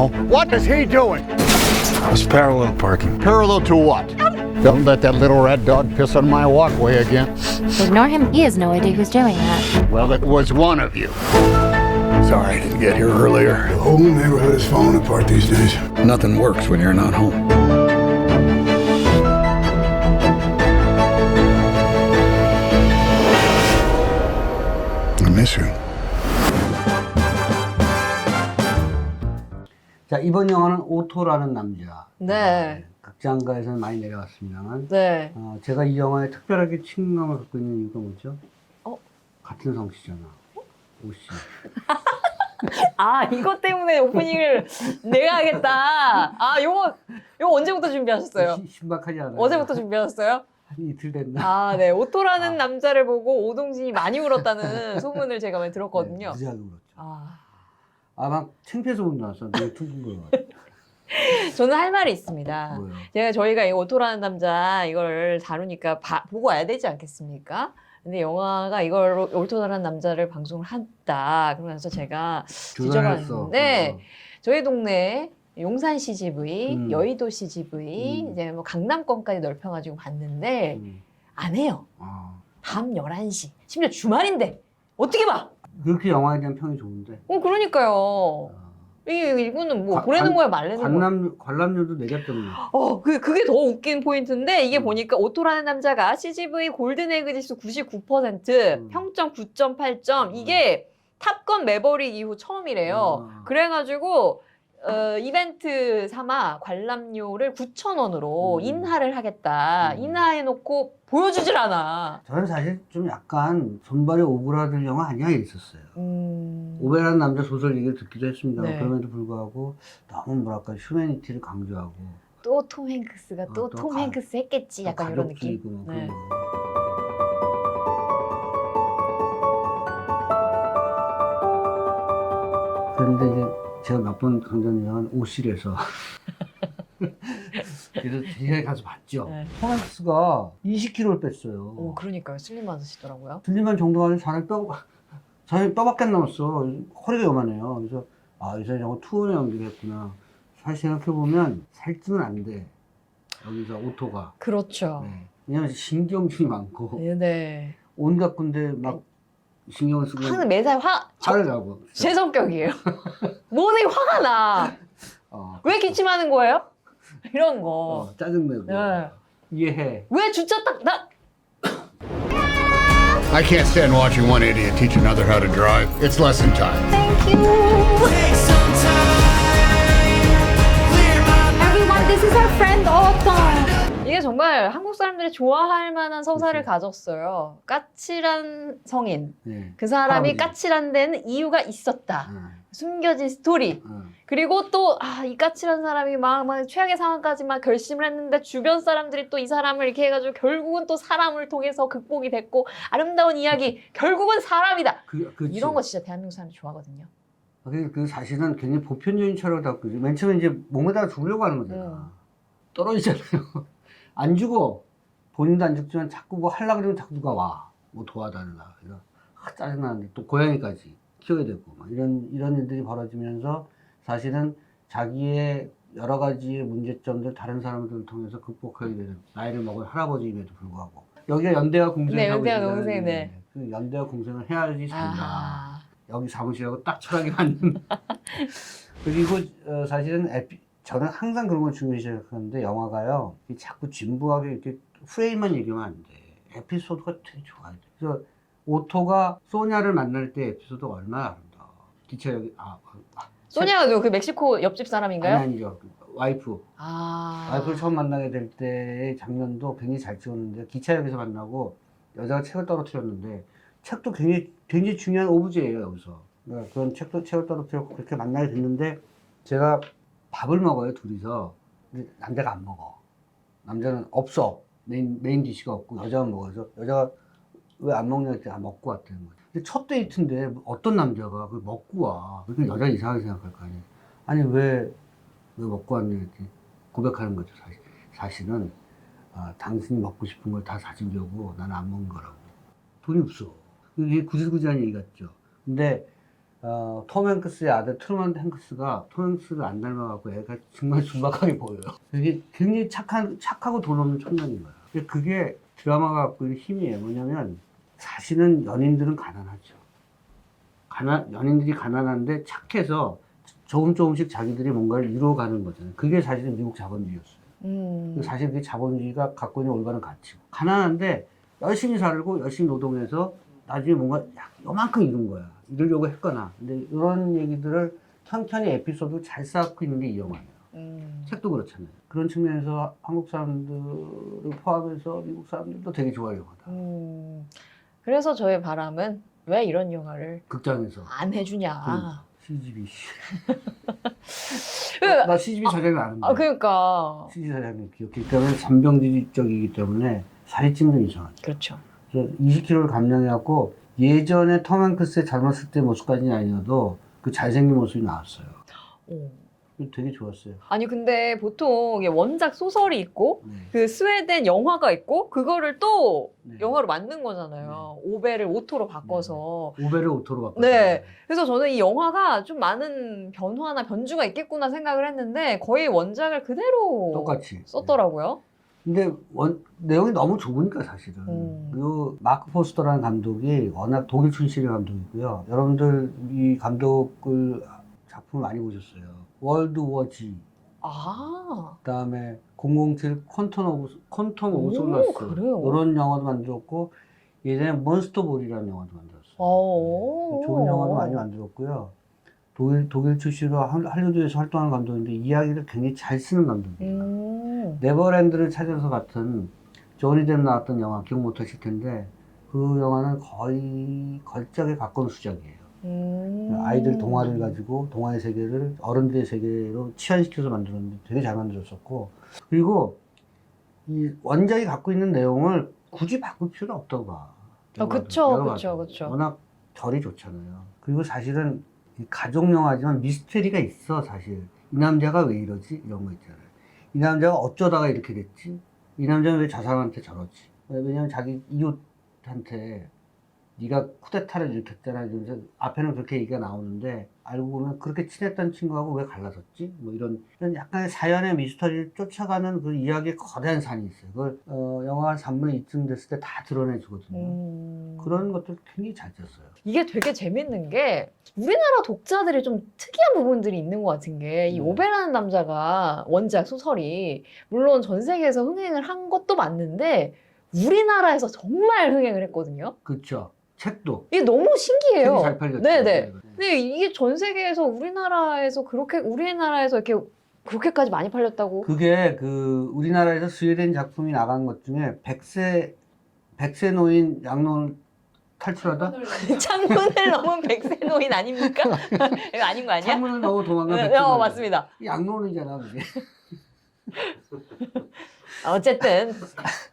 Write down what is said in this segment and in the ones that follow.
No. What is he doing? It's parallel parking. Parallel to what? Don't let that little red dog piss on my walkway again. Ignore him. He has no idea who's doing that. Well, it was one of you. Sorry I didn't get here earlier. The whole neighborhood is falling apart these days. Nothing works when you're not home. I miss you. 자, 이번 영화는 오토라는 남자. 네. 극장가에서는 많이 내려왔습니다만, 네. 제가 이 영화에 특별하게 친근감을 갖고 있는 이유가 뭐죠? 어? 같은 성씨잖아. 오씨. 아, 이것 때문에 오프닝을 내가 하겠다. 아, 요거 언제부터 준비하셨어요? 신박하지 않아요? 어제부터 준비하셨어요? 한 이틀 됐나? 아, 네. 오토라는 남자를 보고 오동진이 많이 울었다는 소문을 제가 많이 들었거든요. 네, 무지하게 울었죠. 아, 막 창피해서 못 나왔어. 되게 퉁퉁 거. 저는 할 말이 있습니다. 뭐요? 저희가 이 오토라는 남자 이걸 다루니까 보고 와야 되지 않겠습니까? 근데 영화가 이걸 오토라는 남자를 방송을 했다. 그러면서 제가 뒤져봤는데 저희 동네 용산 CGV, 여의도 CGV, 이제 뭐 강남권까지 넓혀가지고 봤는데 안 해요. 밤 11시. 심지어 주말인데 어떻게 봐? 그렇게 영화에 대한 평이 좋은데. 그러니까요. 이거는 뭐 보내는 거야 말래는 거야. 관람료도 내렸더니. 그게 더 웃긴 포인트인데 이게 보니까 오토라는 남자가 CGV 골든에그 지수 99%, 평점 9.8점. 이게 탑건 매버릭 이후 처음이래요. 그래가지고 이벤트 삼아 관람료를 9,000원으로 인하를 하겠다. 인하해놓고 보여주질 않아. 저는 사실 좀 약간 손발이 오그라들 영화 아니야 있었어요. 오베라는 남자 소설 얘기를 듣기도 했습니다. 네. 그럼에도 불구하고 너무 뭐랄까 휴머니티를 강조하고 또 톰 행크스가 또 톰 행크스 했겠지. 약간 이런 느낌. 뭐 네. 그런데 이제 제가 몇 번 강조한 오실에서 그래서 제가 가서 봤죠. 네. 톰 행크스가 20kg를 뺐어요. 그러니까요. 슬림하시더라고요. 슬림한 정도가 아니라 사람이 뼈밖에 안 남았어. 허리가 요만해요. 그래서 이 사람이 정말 투혼의 연기를 했구나. 사실 생각해보면 살찌면 안 돼. 여기서 오토가. 그렇죠. 네. 왜냐면 신경증이 많고 네. 온갖 군데 막 신경을 쓰고 항상 매사에 화를 나고. 제 성격이에요. 모든 게 화가 나. 왜 기침하는 거예요? 이런 거. 짜증내고. 네. 이해해. 왜 주차 나 I can't stand watching one idiot teach another how to drive. It's lesson time. Everyone, this is our friend Otto. 이게 정말 한국 사람들이 좋아할 만한 서사를 가졌어요. 까칠한 성인. 네. 그 사람이 할아버지. 까칠한 데는 이유가 있었다. 숨겨진 스토리. 그리고 또, 이 까칠한 사람이 막 최악의 상황까지 막 결심을 했는데 주변 사람들이 또 이 사람을 이렇게 해가지고 결국은 또 사람을 통해서 극복이 됐고 아름다운 이야기. 결국은 사람이다. 이런 거 진짜 대한민국 사람들이 좋아하거든요. 그 사실은 굉장히 보편적인 철학을 갖고 있어요. 맨 처음에 이제 몸에다가 죽으려고 하는 거잖아. 떨어지잖아요. 안 죽어. 본인도 안 죽지만 자꾸 뭐 하려고 그러면 자꾸 누가 와. 뭐 도와달라. 그래서 짜증나는데 또 고양이까지 키워야 되고 막 이런 일들이 벌어지면서 사실은 자기의 여러 가지 문제점들 다른 사람들을 통해서 극복하게 되는 나이를 먹은 할아버지임에도 불구하고 여기가 연대와 공생을 네, 하고 연대와 있다는 공생, 네. 그 연대와 공생을 해야지 산다. 아. 여기 사무실하고 딱 철학이 맞는. 그리고 사실은 저는 항상 그런 걸 중요시 생각하는데 영화가요 자꾸 진부하게 이렇게 프레임만 얘기하면 안 돼. 에피소드가 되게 좋아요. 그래서 오토가 소냐를 만날 때 에피소드가 얼마나 아름다워. 기차역이 소니아가 그 멕시코 옆집 사람인가요? 아니죠. 와이프. 와이프를 처음 만나게 될 때의 장면도 굉장히 잘 찍었는데 기차역에서 만나고 여자가 책을 떨어뜨렸는데 책도 굉장히 중요한 오브제예요 여기서. 그러니까 그런 책을 떨어뜨렸고 그렇게 만나게 됐는데 제가 밥을 먹어요 둘이서. 근데 남자가 안 먹어. 남자는 없어. 메인 디시가 없고 여자만 먹어서 여자가 왜 안 먹냐 했더니 먹고 왔다는 거죠. 근데 첫 데이트인데 어떤 남자가 그걸 먹고 와. 그러니까 여자 이상하게 생각할 거 아니에요. 아니 왜 먹고 왔냐 했더니 고백하는 거죠. 사실은 당신이 먹고 싶은 걸 다 사주려고 나는 안 먹는 거라고. 돈이 없어. 이게 구질구질한 얘기 같죠. 근데 톰 행크스의 아들 트루먼 행크스가 톰 행크스를 안 닮아갖고 애가 정말 순박하게 보여요. 이게 굉장히 착하고 돈 없는 청년인 거야. 근데 그게 드라마가 갖고 있는 힘이에요. 뭐냐면 사실은 연인들은 가난하죠. 연인들이 가난한데 착해서 조금씩 자기들이 뭔가를 이루어가는 거잖아요. 그게 사실은 미국 자본주의였어요. 사실 그게 자본주의가 갖고 있는 올바른 가치고. 가난한데 열심히 살고 열심히 노동해서 나중에 뭔가 요만큼 이룬 거야. 이루려고 했거나. 근데 이런 얘기들을 천천히 에피소드 잘 쌓고 있는 게 이 영화예요. 책도 그렇잖아요. 그런 측면에서 한국 사람들을 포함해서 미국 사람들도 되게 좋아할 영화다. 그래서 저의 바람은 왜 이런 영화를 극장에서. 안 해주냐. CGV. 나 CGV 사장님 아는데. 그러니까. CGV 사장님 기억하기 때문에 잔병질적이기 때문에 살이 찌면 좀 이상하죠. 그렇죠. 20kg를 감량해갖고 예전에 톰 행크스의 젊었을 때 모습까지는 아니어도 그 잘생긴 모습이 나왔어요. 되게 좋았어요. 아니 근데 보통 이게 원작 소설이 있고 네. 그 스웨덴 영화가 있고 그거를 또 네. 영화로 만든 거잖아요. 오베를 오토로 바꿔서. 오베를 오토로 바꿨어요. 네. 그래서 저는 이 영화가 좀 많은 변화나 변주가 있겠구나 생각을 했는데 거의 원작을 그대로 똑같이 썼더라고요. 근데 내용이 너무 좁으니까 사실은. 그 마크 포스터라는 감독이 워낙 독일 출신의 감독이고요. 여러분들 이 감독을 작품을 많이 보셨어요. 월드 워 Z. 그다음에 007 퀀텀 오브 솔라스. 그래요? 이런 영화도 만들었고 예전에 몬스터볼이라는 영화도 만들었어요. 좋은 영화도 많이 만들었고요. 독일 출신으로 할리우드에서 활동하는 감독인데 이야기를 굉장히 잘 쓰는 감독이에요. 네버랜드를 찾아서 같은 조니 뎁 나왔던 영화 기억 못하실 텐데 그 영화는 거의 걸작에 가까운 수작이에요. 아이들 동화를 가지고 동화의 세계를 어른들의 세계로 치환시켜서 만들었는데 되게 잘 만들었었고 그리고 이 원작이 갖고 있는 내용을 굳이 바꿀 필요는 없다고 봐. 그쵸. 워낙 결이 좋잖아요. 그리고 사실은 가족 영화지만 미스테리가 있어 사실. 이 남자가 왜 이러지? 이런 거 있잖아요. 이 남자가 어쩌다가 이렇게 됐지? 이 남자는 왜 저 사람한테 저러지? 왜냐면 자기 이웃한테 네가 쿠데타를 일으켰잖아. 이러면서 앞에는 그렇게 얘기가 나오는데 알고 보면 그렇게 친했던 친구하고 왜 갈라섰지? 뭐 이런 약간의 사연의 미스터리를 쫓아가는 그 이야기의 거대한 산이 있어요. 그걸 영화 한 3분의 2쯤 됐을 때 다 드러내주거든요. 그런 것들 굉장히 잘 짰어요. 이게 되게 재밌는 게 우리나라 독자들이 좀 특이한 부분들이 있는 것 같은 게 이 오베라는 남자가 원작 소설이 물론 전 세계에서 흥행을 한 것도 맞는데 우리나라에서 정말 흥행을 했거든요. 그렇죠. 책도. 이게 너무 신기해요. 책이 잘 팔렸죠. 네네. 근데 이게 전 세계에서 우리나라에서 이렇게 그렇게까지 많이 팔렸다고? 그게 우리나라에서 스웨덴 작품이 나간 것 중에 백세 노인 양론을 탈출하다? 창문을 넘은 백세 노인 아닙니까? 이거 아닌 거 아니야? 창문을 넘어 도망간 네, 백세 노인. 맞습니다. 양론이잖아 그게.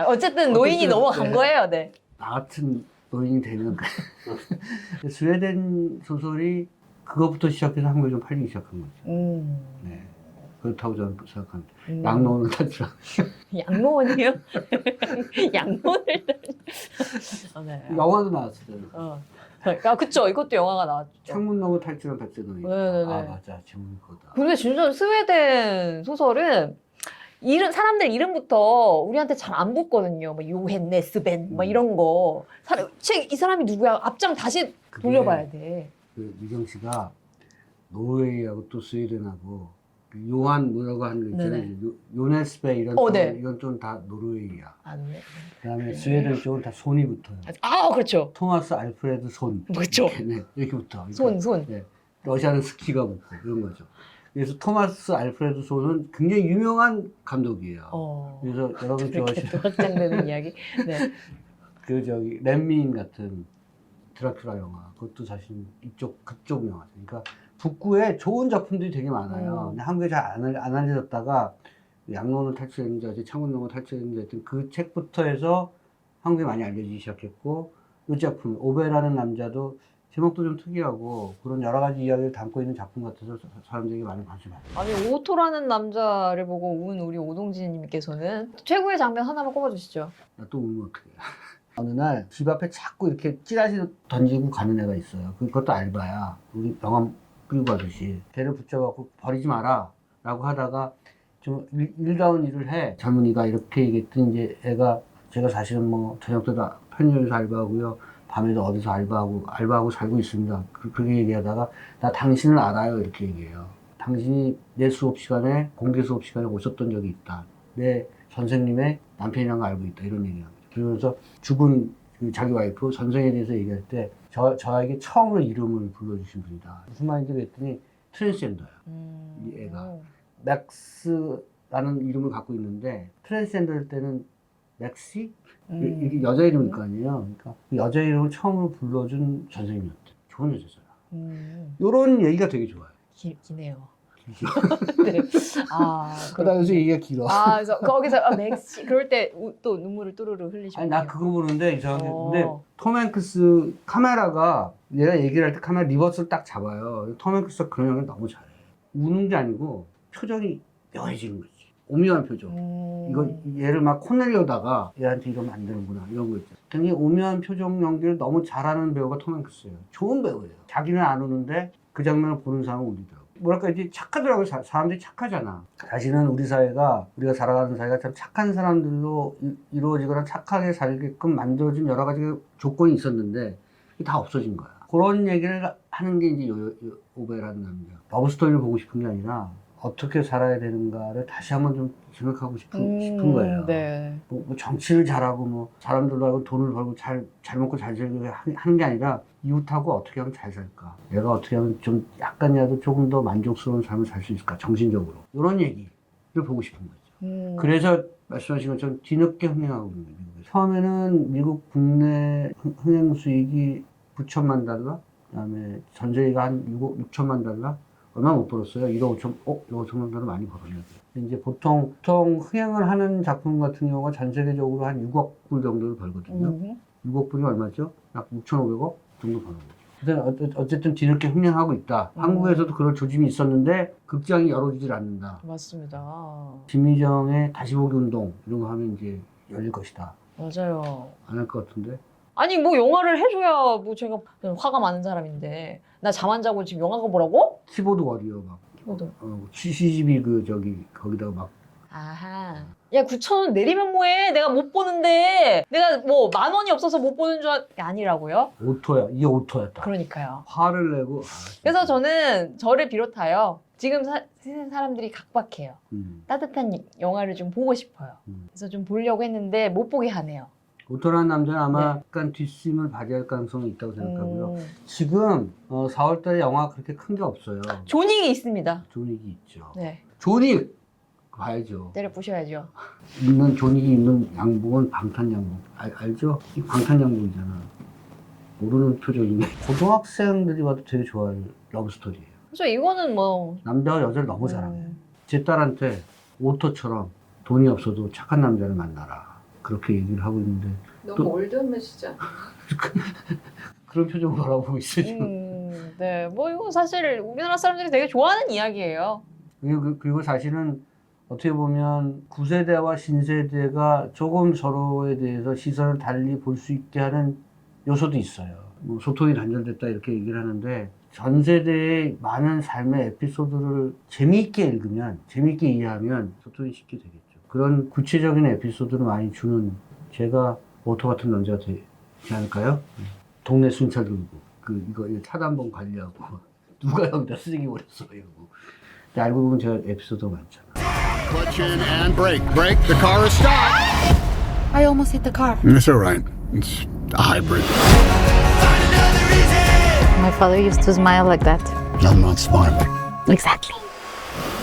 어쨌든 노인이 넘어간 거예요. 네. 나 같은 노인이 되는 거야. 스웨덴 소설이 그것부터 시작해서 한국에 좀 팔리기 시작한 거죠. 네. 그렇다고 저는 생각합니다. 양론을 탈출한. 양로원이요? 양로원을 네. 영화도 나왔어요. 그쵸. 이것도 영화가 나왔죠. 창문 넘어 탈출한 백세 노인. 네네네. 맞아. 제목이 그거다. 근데 진짜 스웨덴 소설은 사람들 이름부터 우리한테 잘 안 붙거든요. 뭐 요헨 네스벤 뭐 이런 거. 이 사람이 누구야? 앞장 다시 돌려봐야 돼. 미경 씨가 노르웨이하고 또 스웨덴하고 요한 뭐라고 하는 거 있잖아요. 요네스베 이런 네. 이건 좀 다 노르웨이야. 네. 그다음에 스웨덴 쪽은 다 손이 붙어요. 그렇죠. 토마스 알프레드 손. 그렇죠. 이렇게 붙어. 손. 네. 러시아는 스키가 붙고 이런 거죠. 그래서 토마스 알프레드 손은 굉장히 유명한 감독이에요. 그래서 여러분 좋아하시는 도박장되는 이야기. 네. 렘미인 같은 드라큘라 영화 그것도 사실 그쪽 영화죠. 그러니까 북구에 좋은 작품들이 되게 많아요. 근데 한국에 잘 안 알려졌다가 양론을 탈출했는지 창문 넘어 탈출했는지 하여튼 그 책부터 해서 한국에 많이 알려지기 시작했고 이 작품 오베라는 남자도 제목도 좀 특이하고 그런 여러 가지 이야기를 담고 있는 작품 같아서 사람들이 많이 관심 많아요. 아니 오토라는 남자를 보고 운 우리 오동진님께서는 최고의 장면 하나만 꼽아주시죠. 나 또 울면 어떡해. 어느 날 집 앞에 자꾸 이렇게 찌라시 던지고 가는 애가 있어요. 그것도 알바야. 우리 병원 끌고 가듯이. 걔를 붙잡아갖고 버리지 마라 라고 하다가 좀 일다운 일을 해. 젊은이가 이렇게 얘기했더니 이제 애가 제가 사실은 뭐 저녁 때도 편의점에서 알바하고요. 밤에도 어디서 알바하고 살고 있습니다. 그렇게 얘기하다가 나 당신을 알아요 이렇게 얘기해요. 당신이 내 수업 시간에 공개 수업 시간에 오셨던 적이 있다. 내 선생님의 남편이라는 걸 알고 있다. 이런 얘기합니다. 그러면서 죽은 그 자기 와이프 전생에 대해서 얘기할 때 저에게 처음으로 이름을 불러주신 분이다. 무슨 말인지 그랬더니 트랜스젠더야. 이 애가 맥스라는 이름을 갖고 있는데 트랜스젠더일 때는 맥시? 이게 여자 이름일 거 아니에요. 그러니까 그 여자 이름을 처음으로 불러준 선생님이었대. 좋은 여자잖아. 이런 얘기가 되게 좋아요. 기네요. 네. 그러면서 얘기가 길어. 그래서 거기서 맥시 그럴 때 또 눈물을 또르르 흘리시고. 아니 나 그거 모르는데 이상하게. 근데 톰 행크스 카메라가 얘가 얘기를 할 때 카메라 리버스를 딱 잡아요. 톰 행크스가 그런 영화를 너무 잘해. 우는 게 아니고 표정이 묘해지는 거지. 오묘한 표정. 이거 얘를 막 혼내려다가 얘한테 이러면 안 되는구나 이런 거 있죠. 굉장히 오묘한 표정 연기를 너무 잘하는 배우가 톰 행크스예요. 좋은 배우예요. 자기는 안 우는데 그 장면을 보는 사람은 울리더라고. 뭐랄까 이제 착하더라고요. 사람들이 착하잖아. 사실은 우리가 살아가는 사회가 참 착한 사람들로 이루어지거나 착하게 살게끔 만들어진 여러 가지 조건이 있었는데 다 없어진 거야. 그런 얘기를 하는 게 이제 오베라는 남자. 러브스토리를 보고 싶은 게 아니라 어떻게 살아야 되는가를 다시 한번 좀 생각하고 싶은 거예요. 네. 뭐 정치를 잘하고 뭐 사람들하고 돈을 벌고 잘 먹고 잘 살고 하는 게 아니라 이웃하고 어떻게 하면 잘 살까? 내가 어떻게 하면 좀 약간이라도 조금 더 만족스러운 삶을 살 수 있을까? 정신적으로. 이런 얘기를 보고 싶은 거죠. 그래서 말씀하신 것처럼 뒤늦게 흥행하고 있는 거예요. 처음에는 미국 국내 흥행 수익이 9천만 달러, 그다음에 전세가 한 6천만 달러, 얼마 못 벌었어요. 1억 5천만 달러 많이 벌었네요. 이제 보통 흥행을 하는 작품 같은 경우가 전 세계적으로 한 6억 불 정도를 벌거든요. 6억 불이 얼마죠? 약 6,500억 정도 버는 거죠. 근데 어쨌든 뒤늦게 흥행하고 있다. 한국에서도 그런 조짐이 있었는데 극장이 열어지질 않는다. 맞습니다. 김희정의 다시 보기 운동 이런 거 하면 이제 열릴 것이다. 맞아요. 안 할 것 같은데. 아니 뭐 영화를 해줘야 뭐 제가 화가 많은 사람인데 나 잠 안 자고 지금 영화가 뭐라고? 키보드 워리어 막. 키보드. CCTV 거기다가 막. 아하. 야 9,000원 내리면 뭐해? 내가 못 보는데 내가 뭐 10,000원이 없어서 못 보는 줄 아니라고요? 오토야. 이게 오토였다. 그러니까요. 화를 내고. 그래서 저는 저를 비롯하여 지금 세상 사람들이 각박해요. 따뜻한 영화를 좀 보고 싶어요. 그래서 좀 보려고 했는데 못 보게 하네요. 오토라는 남자는 아마 약간 뒷심을 발휘할 가능성이 있다고 생각하고요. 지금 4월달에 영화 그렇게 큰 게 없어요. 존윅이 있습니다. 존윅이 있죠. 네. 존윅 봐야죠. 때려 부셔야죠. 존윅이 입는 양복은 방탄양복. 알죠? 이 방탄양복이잖아. 모르는 표정이네. 고등학생들이 봐도 되게 좋아할 러브스토리예요. 그래서 이거는 뭐 남자가 여자를 너무 사랑해. 제 딸한테 오토처럼 돈이 없어도 착한 남자를 만나라. 그렇게 얘기를 하고 있는데 너무 올드한 메시지 않아? 그런 표정을 바라보고 있어요 지금. 네, 뭐 이거 사실 우리나라 사람들이 되게 좋아하는 이야기예요. 그리고 사실은 어떻게 보면 9세대와 신세대가 조금 서로에 대해서 시선을 달리 볼 수 있게 하는 요소도 있어요. 뭐 소통이 단절됐다 이렇게 얘기를 하는데 전 세대의 많은 삶의 에피소드를 재미있게 읽으면, 재미있게 이해하면 소통이 쉽게 되겠죠. 그런 구체적인 에피소드를 많이 주는 제가 오토 같은 남자가 되지 않을까요? 동네 순찰 돌고 이거 차단봉 관리하고 누가 여기다 쓰레기 버렸어 이러고. 근데 알고 보면 제가 에피소드가 많잖아. Clutch in and brake. Brake. The car is stopped. I almost hit the car. It's all right. It's a hybrid. My father used to smile like that. I'm not smiling. Exactly.